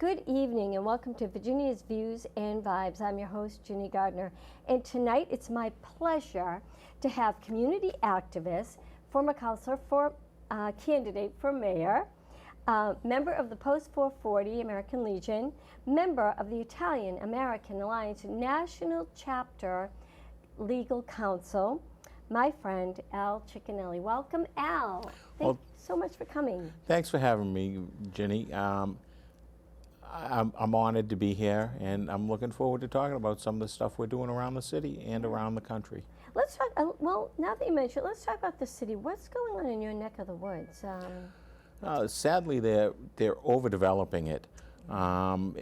Good evening and welcome to Virginia's Views and Vibes. I'm your host, Ginny Gardner, and tonight it's my pleasure to have community activist, former counselor for candidate for mayor, member of the Post 440 American Legion, member of the Italian American Alliance National Chapter Legal Counsel, my friend Al Ciccinelli. Welcome, Al. Thank you so much for coming. Thanks for having me, Ginny. I'm honored to be here, and I'm looking forward to talking about some of the stuff we're doing around the city and around the country. Let's talk, well, now that you mention it, let's talk about the city. What's going on in your neck of the woods? Sadly, they're overdeveloping it.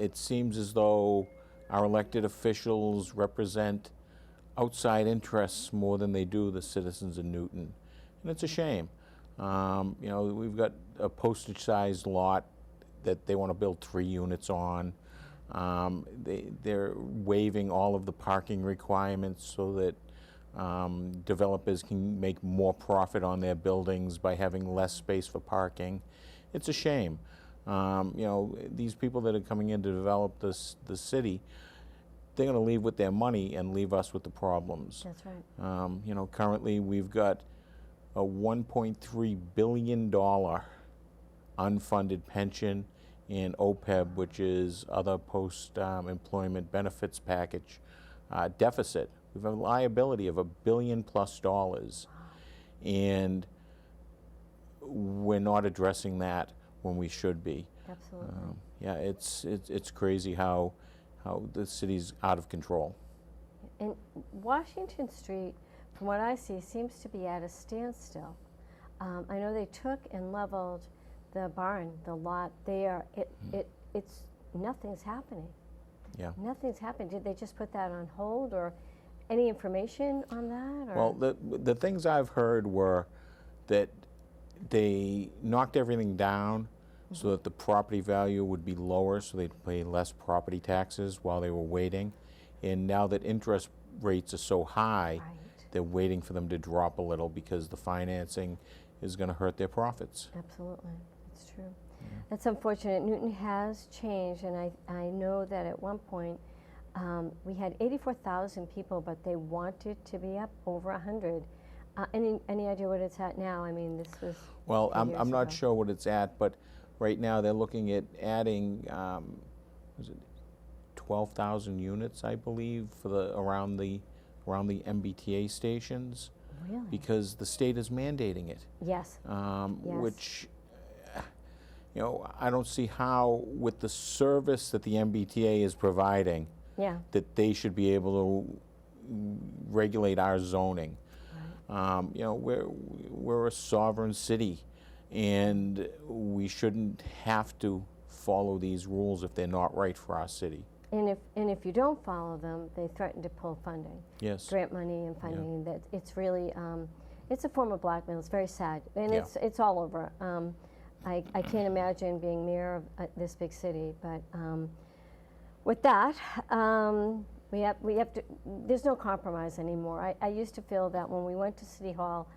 It seems as though our elected officials represent outside interests more than they do the citizens of Newton, and it's a shame. You know, we've got a postage-sized lot that they want to build 3 units on. They're waiving all of the parking requirements so that developers can make more profit on their buildings by having less space for parking. It's a shame. You know, these people that are coming in to develop the city, they're going to leave with their money and leave us with the problems. That's right. You know, currently we've got a $1.3 billion unfunded pension and OPEB, which is other post-employment benefits package, deficit. We have a liability of $1 billion+, and we're not addressing that when we should be. Absolutely. Yeah, it's crazy how the city's out of control. And Washington Street, from what I see, seems to be at a standstill. I know they took and leveled the barn, the lot there. It's nothing's happening. Yeah. Nothing's happened. Did they just put that on hold, or any information on that? Or? Well, the things I've heard were that they knocked everything down so that the property value would be lower, so they'd pay less property taxes while they were waiting. And now that interest rates are so high, they're waiting for them to drop a little because the financing is going to hurt their profits. Absolutely. It's true. Yeah. That's unfortunate. Newton has changed, and I know that at one point we had 84,000 people, but they wanted to be up over 100. Any idea what it's at now? I mean, this was. Well, I'm not sure what it's at, but right now they're looking at adding, was it 12,000 units, I believe, for around the MBTA stations. Really? Because the state is mandating it. Yes. Yes. Which, you know, I don't see how, with the service that the MBTA is providing, that they should be able to regulate our zoning. Right. You know, we're a sovereign city, and we shouldn't have to follow these rules if they're not right for our city. And if you don't follow them, they threaten to pull funding. Yes. Grant money and funding. Yeah. That it's really it's a form of blackmail. It's very sad, and Yeah. it's all over. I can't imagine being mayor of this big city, but with that, we have to. There's no compromise anymore. I used to feel that when we went to City Hall,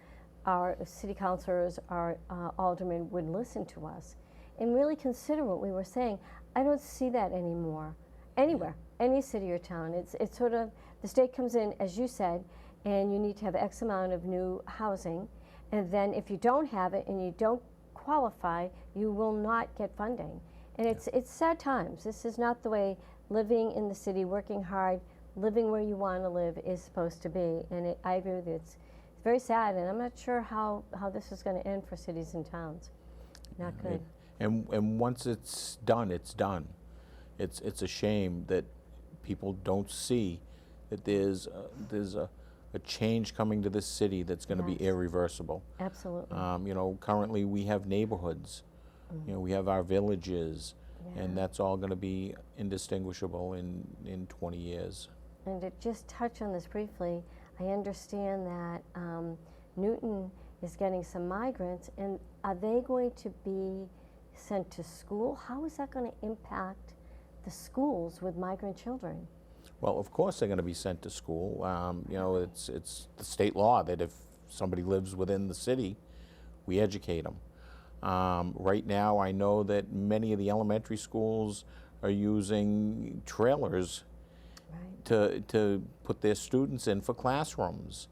our city councilors, our aldermen would listen to us and really consider what we were saying. I don't see that anymore. Anywhere, any city or town. It's sort of, the state comes in, as you said, and you need to have X amount of new housing, and then if you don't have it and you don't qualify, you will not get funding. And it's sad times. This is not the way living in the city, working hard, living where you want to live is supposed to be. And I agree with you. It's very sad, and I'm not sure how this is going to end for cities and towns. Not good. And once it's done, it's done. It's a shame that people don't see that there's a change coming to this city that's going to be irreversible. Absolutely. You know, currently we have neighborhoods. You know, we have our villages, and that's all going to be indistinguishable in 20 years. And to just touch on this briefly, I understand that Newton is getting some migrants, and are they going to be sent to school? How is that going to impact the schools with migrant children? Well, of course they're going to be sent to school. You know, it's the state law that if somebody lives within the city, we educate them. Right now, I know that many of the elementary schools are using trailers to put their students in for classrooms.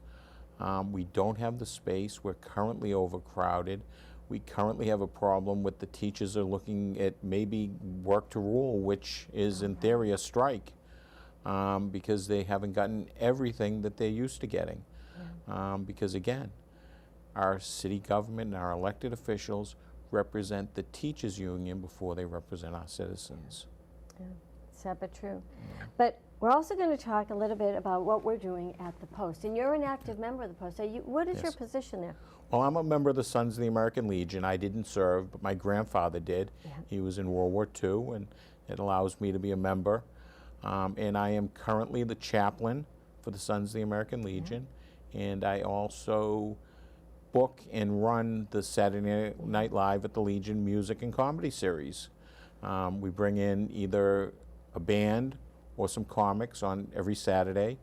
We don't have the space. We're currently overcrowded. We currently have a problem with the teachers are looking at maybe work to rule, which is in theory a strike, because they haven't gotten everything that they're used to getting. Because again, our city government and our elected officials represent the teachers union before they represent our citizens. Yeah, sad but true. But we're also going to talk a little bit about what we're doing at the Post. And you're an active member of the Post. What is your position there? Well, I'm a member of the Sons of the American Legion. I didn't serve, but my grandfather did. He was in World War II, and it allows me to be a member. And I am currently the chaplain for the Sons of the American Legion. And I also book and run the Saturday Night Live at the Legion music and comedy series. We bring in either a band or some comics on every Saturday.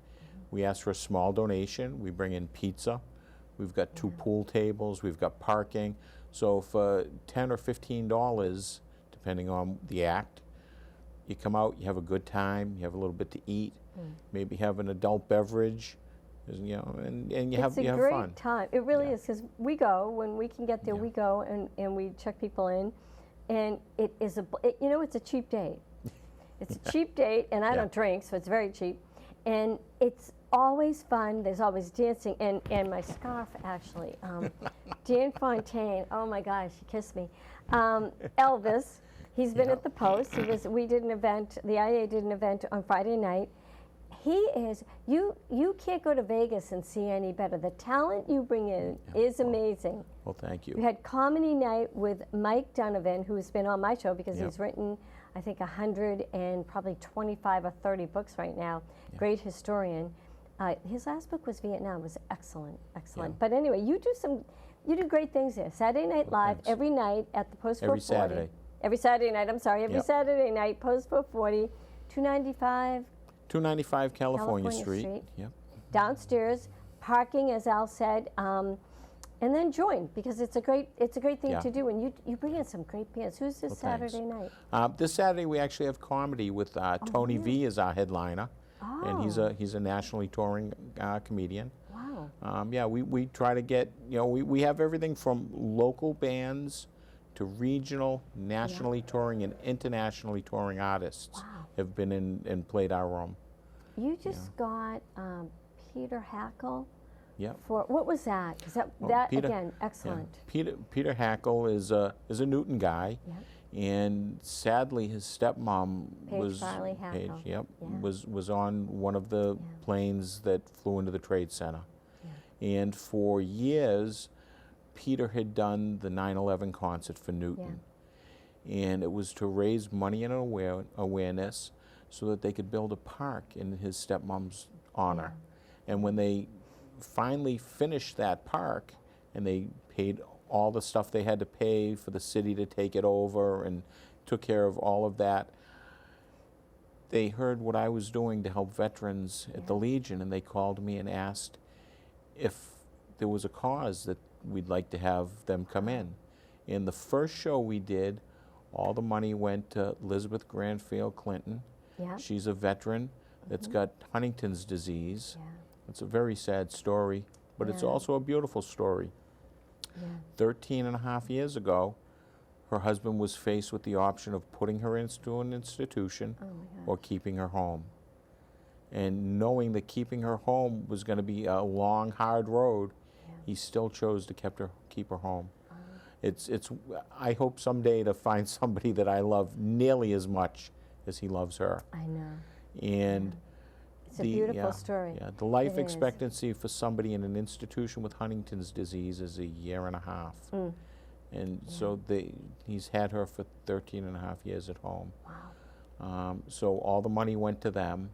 We ask for a small donation. We bring in pizza. We've got 2 pool tables. We've got parking. So for $10 or $15, depending on the act, you come out, you have a good time, you have a little bit to eat, maybe have an adult beverage, you know, and you have fun. It's a great time. It really is, because we go, when we can get there, we go and we check people in. And it is you know, it's a cheap date. It's a cheap date, and I don't drink, so it's very cheap. And it's always fun. There's always dancing, and my scarf, actually. Dan Fontaine, oh my gosh, he kissed me. Elvis, he's been at the Post. We did an event, the IAA did an event on Friday night. He is, you can't go to Vegas and see any better. The talent you bring in is amazing. Well, thank you. We had comedy night with Mike Donovan, who's been on my show because he's written, I think, 100 and probably 25 or 30 books right now. Great historian. His last book was Vietnam. It was excellent, excellent. But anyway, you do great things there. Saturday Night Live every night at the Post 440. Every Saturday. Every Saturday night. I'm sorry. Every Saturday night, Post 440, 295. 295 California Street. Yep. Downstairs, parking, as Al said, and then join, because it's a great thing to do. And you bring in some great bands. Who's this Saturday night? This Saturday we actually have comedy with Tony V as our headliner, and he's a nationally touring comedian. Wow. Yeah, we try to get, you know, we have everything from local bands to regional, nationally touring, and internationally touring artists have been in and played our room. You just got Peter Hackle. Yep. For what was that? Is that Peter, again excellent? Peter Hackle is a Newton guy, and sadly his stepmom was was on one of the planes that flew into the Trade Center, and for years Peter had done the 9/11 concert for Newton, and it was to raise money and awareness so that they could build a park in his stepmom's honor. And when they finally finished that park and they paid all the stuff they had to pay for the city to take it over and took care of all of that, they heard what I was doing to help veterans at the Legion, and they called me and asked if there was a cause that we'd like to have them come in. In the first show we did, all the money went to Elizabeth Granfield Clinton. She's a veteran that's got Huntington's disease. It's a very sad story, but it's also a beautiful story. 13 and a half years ago, her husband was faced with the option of putting her into an institution or keeping her home. And knowing that keeping her home was going to be a long, hard road, he still chose to keep her home. I hope someday to find somebody that I love nearly as much as he loves her. I know. And it's a beautiful story. Yeah, the life expectancy for somebody in an institution with Huntington's disease is 1.5 years. And so he's had her for 13 and a half years at home. Wow. So all the money went to them.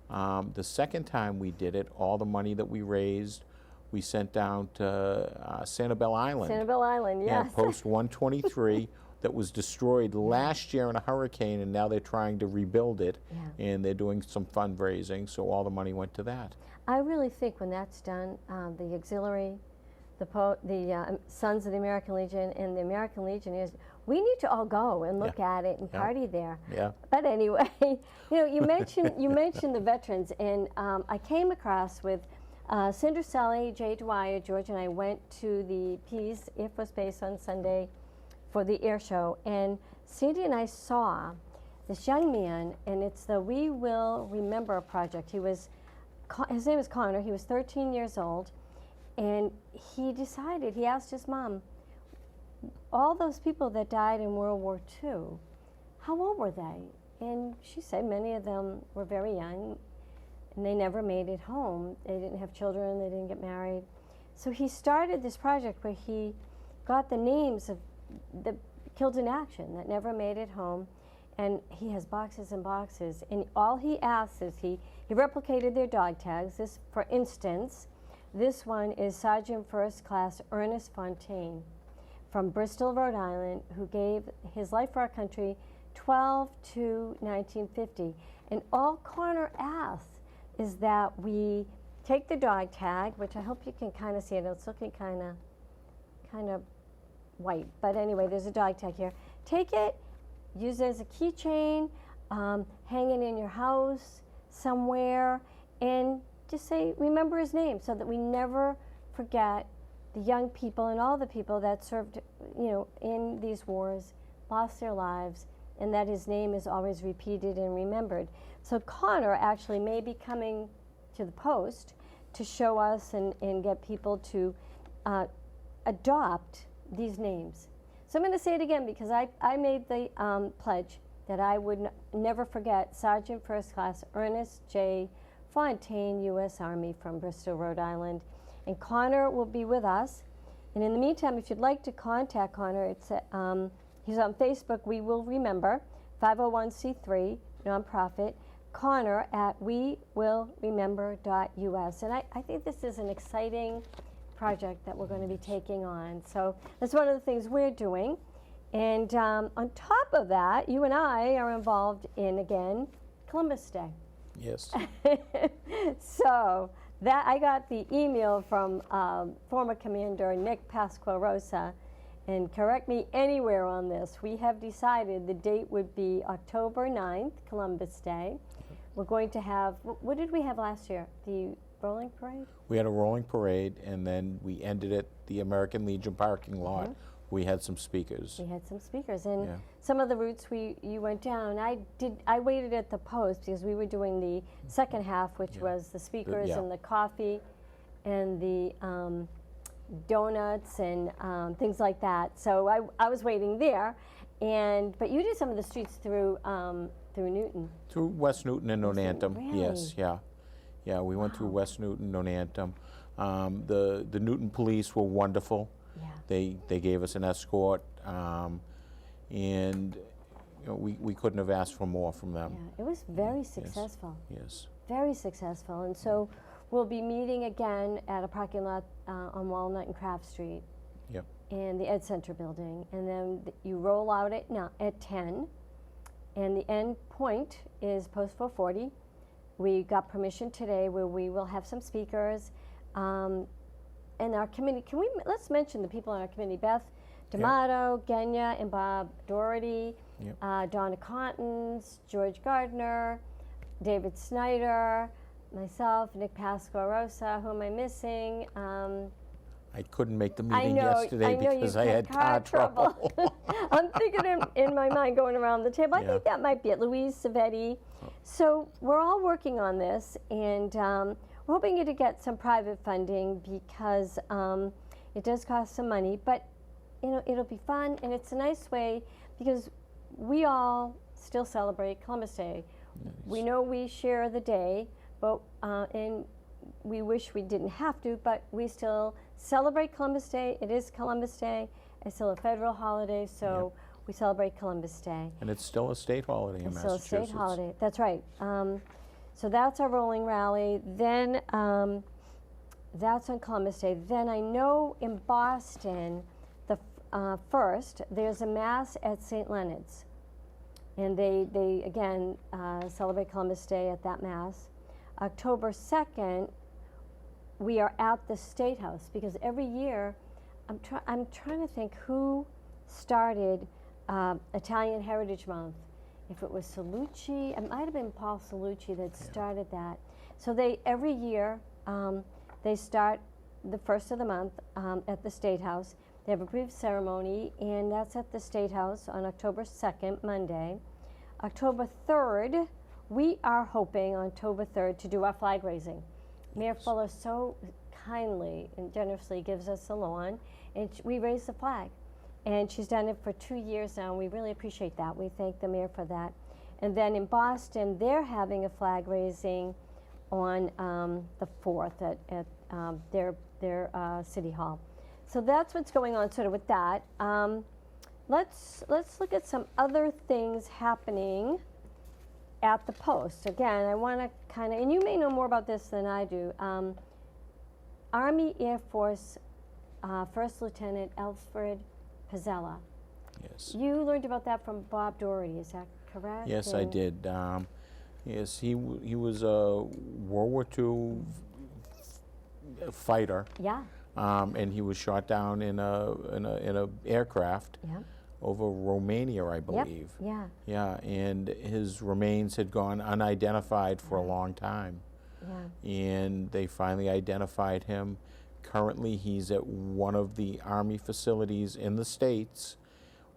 The second time we did it, all the money that we raised, we sent down to Sanibel Island. Sanibel Island, yes. Yeah, Post 123 that was destroyed last year in a hurricane, and now they're trying to rebuild it, and they're doing some fundraising, so all the money went to that. I really think when that's done, the auxiliary the Sons of the American Legion and the American Legionnaires. We need to all go and look at it and party there. Yeah. But anyway, you mentioned the veterans, and I came across with Cinder Sully, Jay Dwyer, George, and I went to the Pease Air Force Base on Sunday for the air show, and Sandy and I saw this young man, and it's the We Will Remember project. His name is Connor. He was 13 years old, and he asked his mom, all those people that died in World War II, how old were they? And she said many of them were very young, and they never made it home. They didn't have children, they didn't get married. So he started this project where he got the names of the killed in action that never made it home, and he has boxes and boxes, and all he asks is he replicated their dog tags. This, for instance, this one is Sergeant First Class Ernest Fontaine from Bristol, Rhode Island, who gave his life for our country 12 to 1950. And all Connor asks is that we take the dog tag, which I hope you can kind of see it. It's looking kind of white, but anyway, there's a dog tag here. Take it, use it as a keychain, hang it in your house somewhere, and just say, remember his name, so that we never forget the young people and all the people that served, in these wars, lost their lives, and that his name is always repeated and remembered. So Connor actually may be coming to the post to show us and get people to adopt these names. So I'm going to say it again because I made the pledge that I would never forget Sergeant First Class Ernest J. Fontaine, U.S. Army from Bristol, Rhode Island. And Connor will be with us. And in the meantime, if you'd like to contact Connor, it's he's on Facebook, We Will Remember, 501c3 nonprofit, Connor at wewillremember.us. And I think this is an exciting project that we're going to be taking on. So that's one of the things we're doing. And on top of that, you and I are involved in, again, Columbus Day. Yes. So that I got the email from former Commander Nick Pasquarosa, and correct me anywhere on this, we have decided the date would be October 9th, Columbus Day. We're going to have, what did we have last year? The rolling parade? We had a rolling parade, and then we ended at the American Legion parking lot. We had some speakers. We had some speakers, and some of the routes you went down. I waited at the post because we were doing the second half, which was the speakers and the coffee, and the donuts and things like that. So I was waiting there, but you did some of the streets through Newton. Through West Newton and Nonantum. Really? Yes, yeah. We went through West Newton, Nonantum. The Newton police were wonderful. Yeah. They gave us an escort, and we couldn't have asked for more from them. Yeah, it was very successful. Yes. Very successful, and so we'll be meeting again at a parking lot on Walnut and Craft Street. Yep. In the Ed Center building, and then you roll out at 10, and the end point is Post 440. We got permission today where we will have some speakers. And our committee, let's mention the people on our committee: Beth D'Amato, Genya and Bob Doherty, Donna Cottons, George Gardner, David Snyder, myself, Nick Pasquarosa. Who am I missing? I couldn't make the meeting yesterday because I had car trouble. I'm thinking in my mind going around the table. I think that might be it. Louise Savetti. So we're all working on this, and we're hoping to get some private funding because it does cost some money, but it'll be fun, and it's a nice way because we all still celebrate Columbus Day. Nice. We know we share the day, but and we wish we didn't have to, but we still celebrate Columbus Day. It is Columbus Day. It's still a federal holiday, so we celebrate Columbus Day. And it's still a state holiday in Massachusetts. It's still a state holiday. That's right. So that's our rolling rally. Then that's on Columbus Day. Then I know in Boston, the first, there's a mass at St. Leonard's. And they again, celebrate Columbus Day at that mass. October 2nd, we are at the State House because every year, I'm trying to think who started Italian Heritage Month. If it was Salucci, it might have been Paul Salucci that started that. So every year, they start the first of the month at the State House. They have a brief ceremony, and that's at the State House on October 2nd, Monday. October 3rd, we are hoping on October 3rd to do our flag raising. Mayor Fuller so kindly and generously gives us the lawn, and we raise the flag. And she's done it for 2 years now, and we really appreciate that. We thank the mayor for that. And then in Boston, they're having a flag raising on the 4th at their City Hall. So that's what's going on sort of with that. Let's look at some other things happening at the Post. Again, I want to kind of, and you may know more about this than I do. Army Air Force First Lieutenant Alfred Pizzella. Yes. You learned about that from Bob Doherty, is that correct? Yes, I did. Yes, he was a World War II fighter. Yeah. And he was shot down in a aircraft. Yeah. Over Romania, I believe. Yep. Yeah. Yeah, and his remains had gone unidentified for a long time. Yeah. And they finally identified him. Currently, he's at one of the Army facilities in the States,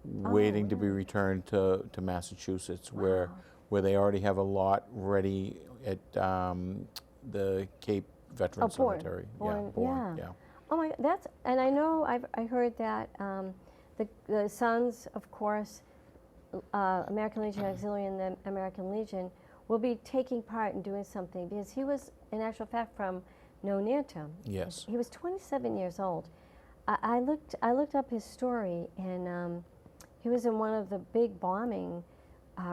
waiting to be returned to Massachusetts, where they already have a lot ready at the Cape Veterans Cemetery. Bourne, Bourne, yeah. Oh my, and I know I heard that the sons, of course, American Legion Auxiliary and the American Legion will be taking part in doing something because he was, in actual fact, from Nonantum. Yes. He was 27 years old. I looked up his story, and he was in one of the big bombing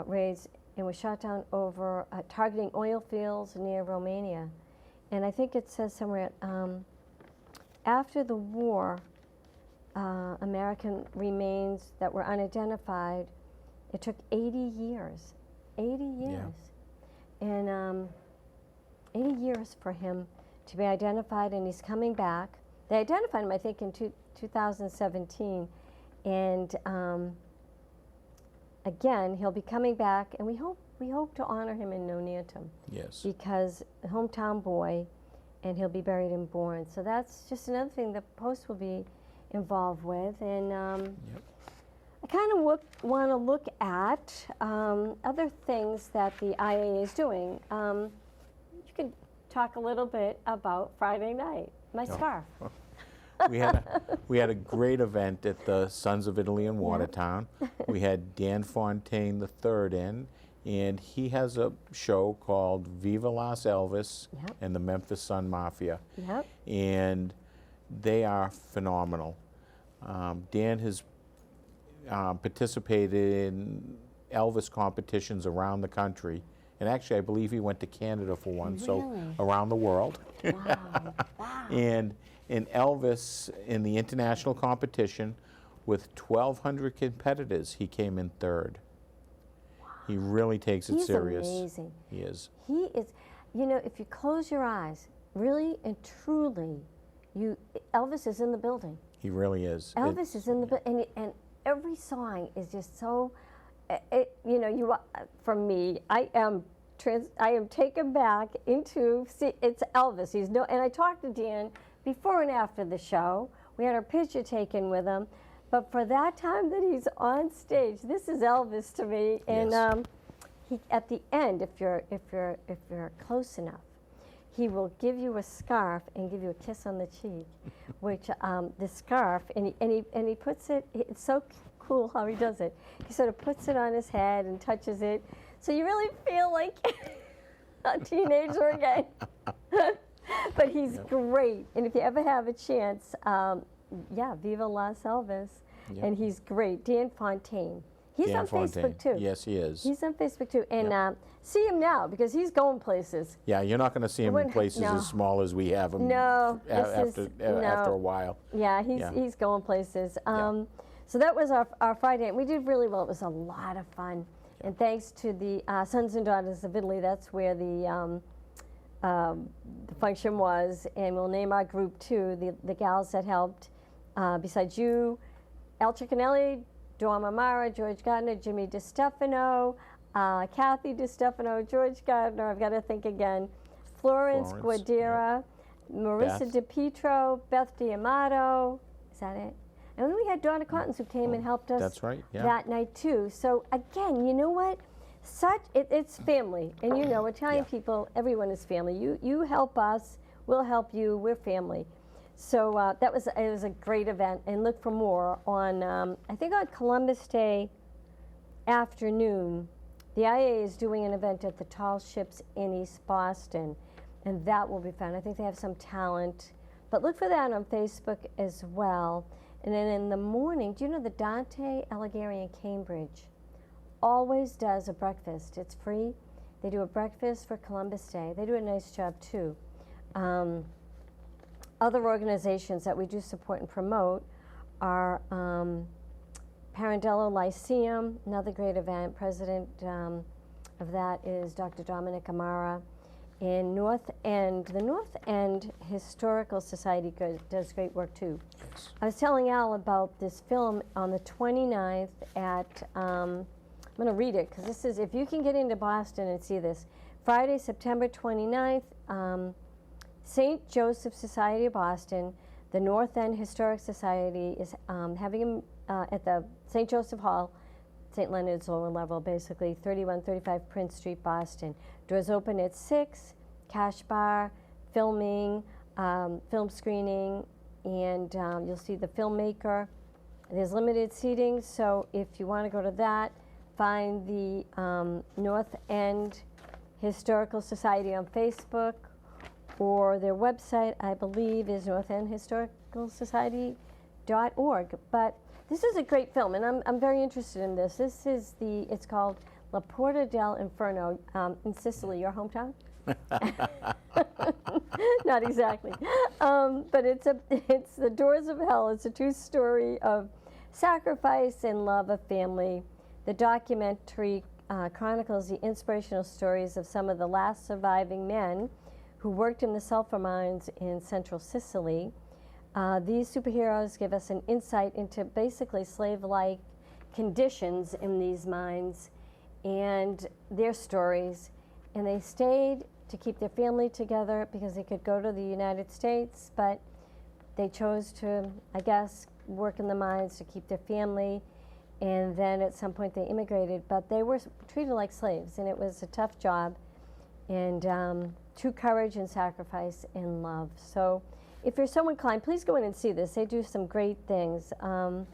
raids and was shot down over targeting oil fields near Romania. And I think it says somewhere, after the war, American remains that were unidentified, it took 80 years. 80 years. Yeah. And 80 years for him to be identified, and he's coming back. They identified him, I think, in 2017. And again, he'll be coming back, and we hope to honor him in Nonantum. Yes. Because hometown boy, and he'll be buried in Bourne. So that's just another thing the Post will be involved with. And I kind of want to look at other things that the IAA is doing. You could talk a little bit about Friday night, my scarf. We had a great event at the Sons of Italy in Watertown. We had Dan Fontaine III in, and he has a show called Viva Las Elvis and the Memphis Sun Mafia. Yep. And they are phenomenal. Dan has participated in Elvis competitions around the country. And actually, I believe he went to Canada for one, really? So around the world. Wow. Wow. And in Elvis, in the international competition, with 1,200 competitors, he came in third. Wow. He really takes it serious. He's amazing. He is. He is, you know, if you close your eyes, really and truly, Elvis is in the building. He really is. Elvis is in the building, and every song is just so, you know, for me, I am taken back into, see, it's Elvis. And I talked to Dan before and after the show. We had our picture taken with him, but for that time that he's on stage, this is Elvis to me. And yes. He, at the end, if you're close enough, he will give you a scarf and give you a kiss on the cheek, which the scarf, and he puts it. It's so cool how he does it. He sort of puts it on his head and touches it, so you really feel like a teenager again. But he's great, and if you ever have a chance, Viva Las Elvis, and he's great. Dan Fontaine. He's on Facebook too. Yes, he is. He's on Facebook too, and see him now because he's going places. Yeah, you're not going to see him in places as small as we have him. No, after a while. Yeah, he's going places. So that was our Friday, and we did really well. It was a lot of fun, and thanks to the Sons and Daughters of Italy, that's where the the function was, and we'll name our group too, the gals that helped, besides you, El Cicchinelli, Dawn Amara, George Gardner, Jimmy DiStefano, Kathy DiStefano, George Gardner, I've got to think again, Florence Guadera, Marissa DePietro, Beth D'Amato, is that it? And then we had Donna Cottons who came and helped us that night too. So again, you know what? It's family, and you know, Italian people, everyone is family. You help us, we'll help you, we're family. So it was a great event, and look for more on, I think on Columbus Day afternoon, the IAA is doing an event at the Tall Ships in East Boston, and that will be fun. I think they have some talent, but look for that on Facebook as well. And then in the morning, do you know the Dante Alighieri in Cambridge always does a breakfast. It's free. They do a breakfast for Columbus Day. They do a nice job too. Other organizations that we do support and promote are Parandello Lyceum, another great event. President of that is Dr. Dominic Amara. In North End, the North End Historical Society does great work too. Yes. I was telling Al about this film on the 29th at, I'm going to read it because this is, if you can get into Boston and see this, Friday, September 29th, St. Joseph Society of Boston, the North End Historic Society is having him at the St. Joseph Hall, St. Leonard's lower level, basically 3135 Prince Street, Boston. Doors open at 6, cash bar, filming, film screening, and you'll see the filmmaker. There's limited seating, so if you want to go to that, find the North End Historical Society on Facebook, or their website, I believe, is northendhistoricalsociety.org. But this is a great film, and I'm very interested in this. It's called La Porta del Inferno in Sicily, your hometown? Not exactly. But it's The Doors of Hell. It's a true story of sacrifice and love of family. The documentary chronicles the inspirational stories of some of the last surviving men who worked in the sulfur mines in central Sicily. These superheroes give us an insight into basically slave-like conditions in these mines and their stories. And they stayed to keep their family together because they could go to the United States, but they chose to, I guess, work in the mines to keep their family. And then at some point they immigrated, but they were treated like slaves, and it was a tough job. And true courage and sacrifice and love. So if you're so inclined, please go in and see this. They do some great things. And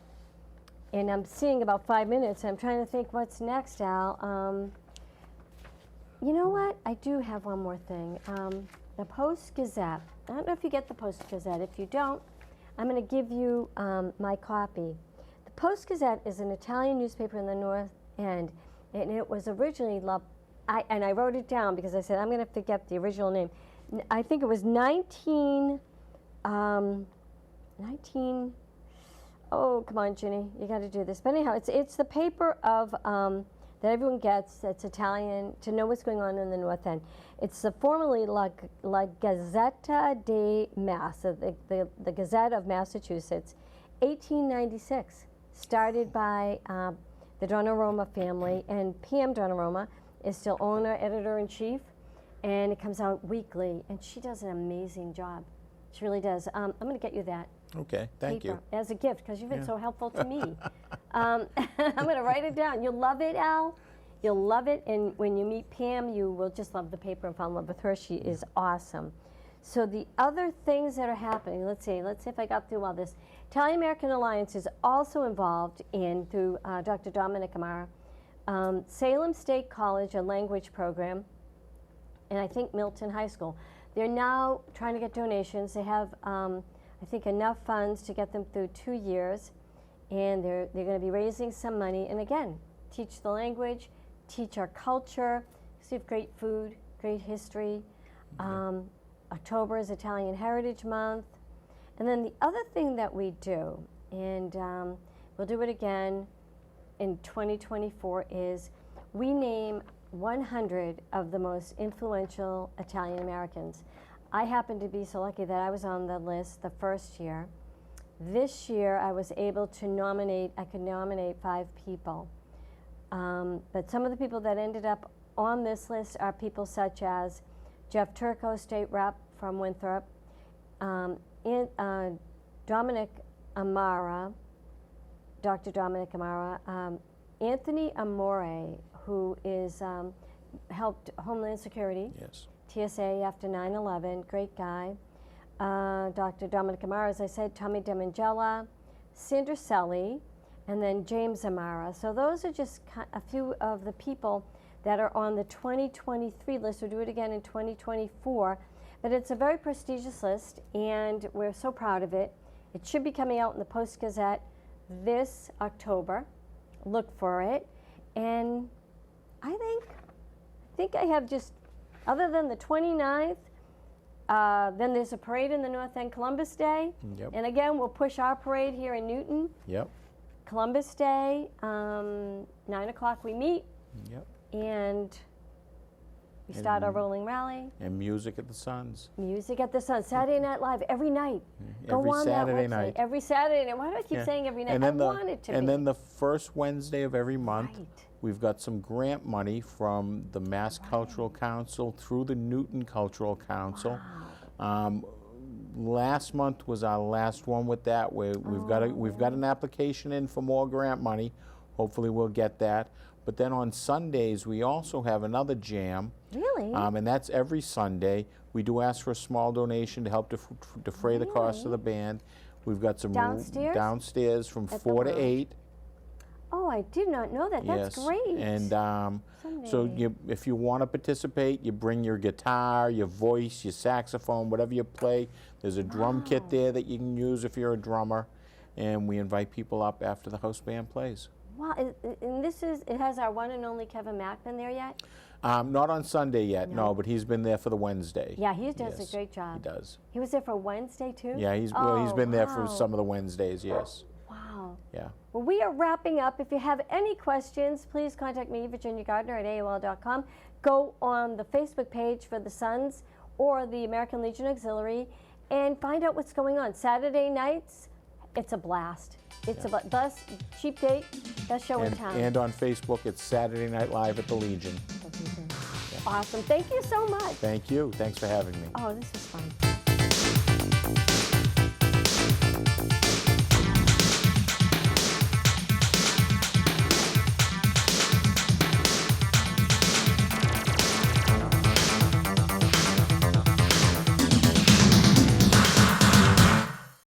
I'm seeing about 5 minutes, and I'm trying to think what's next, Al. You know what? I do have one more thing. The Post-Gazette. I don't know if you get the Post-Gazette. If you don't, I'm going to give you my copy. The Post-Gazette is an Italian newspaper in the North End, and it was originally I wrote it down because I said I'm going to forget the original name. I think it was 19. Oh, come on, Ginny, you got to do this. But anyhow, it's the paper of that everyone gets. That's Italian to know what's going on in the North End. It's formerly La Gazzetta di Mass, the Gazette of Massachusetts, 1896. Started by the Donnarumma family, and Pam Donnarumma is still owner, editor-in-chief, and it comes out weekly, and she does an amazing job. She really does. I'm going to get you that. Okay, thank you. As a gift, because you've been so helpful to me. I'm going to write it down. You'll love it, Al. You'll love it, and when you meet Pam, you will just love the paper and fall in love with her. She is awesome. So the other things that are happening, let's see if I got through all this. Italian-American Alliance is also involved in, through Dr. Dominic Amara, Salem State College, a language program, and I think Milton High School. They're now trying to get donations. They have, I think, enough funds to get them through 2 years, and they're going to be raising some money. And again, teach the language, teach our culture. So we have great food, great history. October is Italian Heritage Month. And then the other thing that we do, and we'll do it again in 2024, is we name 100 of the most influential Italian Americans. I happened to be so lucky that I was on the list the first year. This year I was able to nominate, I could nominate 5 people. But some of the people that ended up on this list are people such as Jeff Turco, state rep from Winthrop, Dominic Amara, Dr. Dominic Amara, Anthony Amore, who is helped Homeland Security, Yes. TSA after 9/11, great guy. Dr. Dominic Amara, as I said, Tommy DeMangela, Sandra Selly, and then James Amara. So those are just a few of the people that are on the 2023 list. We'll do it again in 2024. But it's a very prestigious list, and we're so proud of it. It should be coming out in the Post-Gazette this October. Look for it. And I think I have just, other than the 29th, then there's a parade in the North End, Columbus Day. Yep. And again, we'll push our parade here in Newton. Yep. Columbus Day, 9 o'clock we meet, Yep. and we start our rolling rally. And music at the Suns. Music at the Sun, Saturday Night Live, every night. Go Every on Saturday that website. night. Every Saturday night. Why do I keep Yeah. saying every night? And then I want it to be. And then the first Wednesday of every month, Right. we've got some grant money from the Mass Cultural Council through the Newton Cultural Council. Last month was our last one with that. We've got an application in for more grant money. Hopefully we'll get that. But then on Sundays we also have another jam. Really? And that's every Sunday. We do ask for a small donation to help defray the cost of the band. We've got some Downstairs? downstairs from At the 4 to lounge. 8. Oh, I did not know that. That's Yes. great. And so Sunday. if you want to participate, you bring your guitar, your voice, your saxophone, whatever you play. There's a drum kit there that you can use if you're a drummer. And we invite people up after the house band plays. Wow, and it has our one and only Kevin Mack been there yet? Not on Sunday yet, no, but he's been there for the Wednesday. Yeah, he does Yes, a great job. He does. He was there for Wednesday too? Yeah, he's Oh, been there for wow. some of the Wednesdays, yes. Wow. Yeah. Well, we are wrapping up. If you have any questions, please contact me, Virginia Gardner, at AOL.com. Go on the Facebook page for the Sons or the American Legion Auxiliary and find out what's going on. Saturday nights, it's a blast. It's a best cheap date, best show in town. And on Facebook, it's Saturday Night Live at the Legion. Awesome. Thank you so much. Thank you. Thanks for having me. Oh, this was fun.